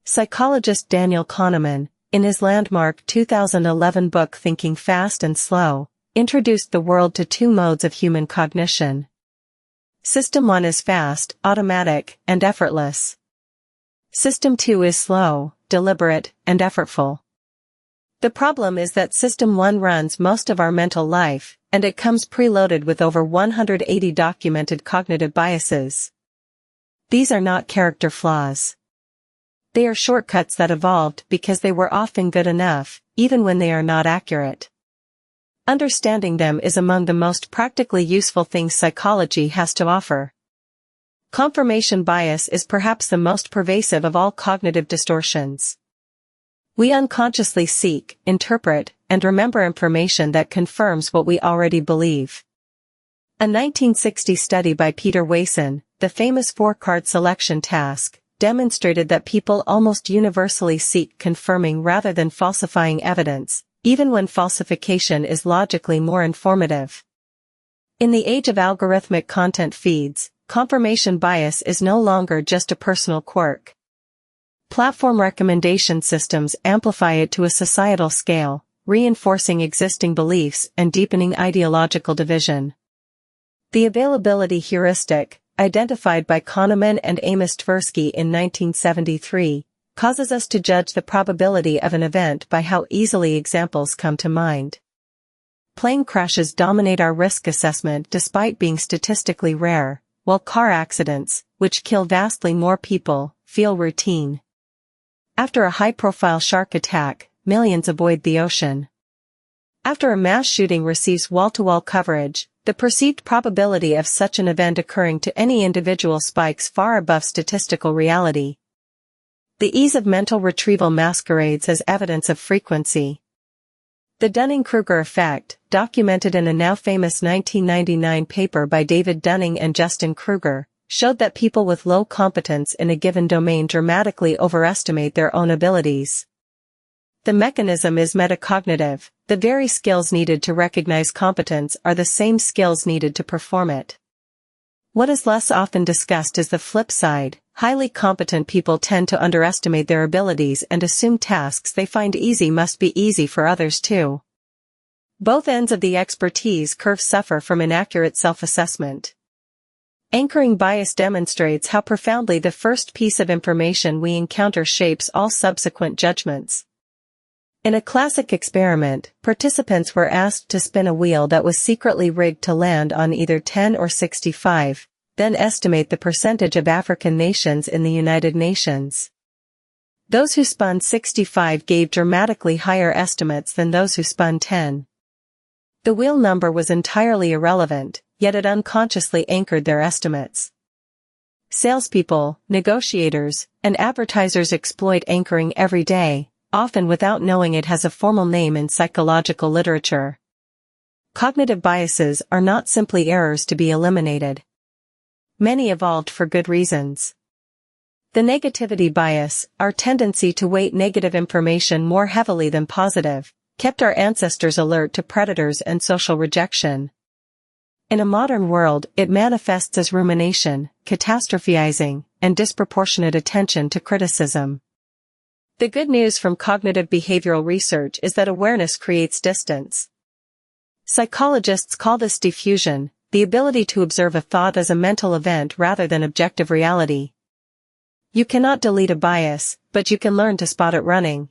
Psychologist Daniel Kahneman, in his landmark 2011 book Thinking Fast and Slow, introduced the world to two modes of human cognition. System 1 is fast, automatic, and effortless. System 2 is slow, deliberate, and effortful. The problem is that System 1 runs most of our mental life, and it comes preloaded with over 180 documented cognitive biases. These are not character flaws. They are shortcuts that evolved because they were often good enough, even when they are not accurate. Understanding them is among the most practically useful things psychology has to offer. Confirmation bias is perhaps the most pervasive of all cognitive distortions. We unconsciously seek, interpret, and remember information that confirms what we already believe. A 1960 study by Peter Wason, the famous 4-card selection task, demonstrated that people almost universally seek confirming rather than falsifying evidence, even when falsification is logically more informative. In the age of algorithmic content feeds, confirmation bias is no longer just a personal quirk. Platform recommendation systems amplify it to a societal scale, reinforcing existing beliefs and deepening ideological division. The availability heuristic, identified by Kahneman and Amos Tversky in 1973, causes us to judge the probability of an event by how easily examples come to mind. Plane crashes dominate our risk assessment despite being statistically rare, while car accidents, which kill vastly more people, feel routine. After a high-profile shark attack, millions avoid the ocean. After a mass shooting receives wall-to-wall coverage, the perceived probability of such an event occurring to any individual spikes far above statistical reality. The ease of mental retrieval masquerades as evidence of frequency. The Dunning-Kruger effect, documented in a now famous 1999 paper by David Dunning and Justin Kruger, showed that people with low competence in a given domain dramatically overestimate their own abilities. The mechanism is metacognitive. The very skills needed to recognize competence are the same skills needed to perform it. What is less often discussed is the flip side. Highly competent people tend to underestimate their abilities and assume tasks they find easy must be easy for others too. Both ends of the expertise curve suffer from inaccurate self-assessment. Anchoring bias demonstrates how profoundly the first piece of information we encounter shapes all subsequent judgments. In a classic experiment, participants were asked to spin a wheel that was secretly rigged to land on either 10 or 65, then estimate the percentage of African nations in the United Nations. Those who spun 65 gave dramatically higher estimates than those who spun 10. The wheel number was entirely irrelevant, yet it unconsciously anchored their estimates. Salespeople, negotiators, and advertisers exploit anchoring every day, often without knowing it has a formal name in psychological literature. Cognitive biases are not simply errors to be eliminated. Many evolved for good reasons. The negativity bias, our tendency to weight negative information more heavily than positive, kept our ancestors alert to predators and social rejection. In a modern world, it manifests as rumination, catastrophizing, and disproportionate attention to criticism. The good news from cognitive behavioral research is that awareness creates distance. Psychologists call this diffusion, the ability to observe a thought as a mental event rather than objective reality. You cannot delete a bias, but you can learn to spot it running.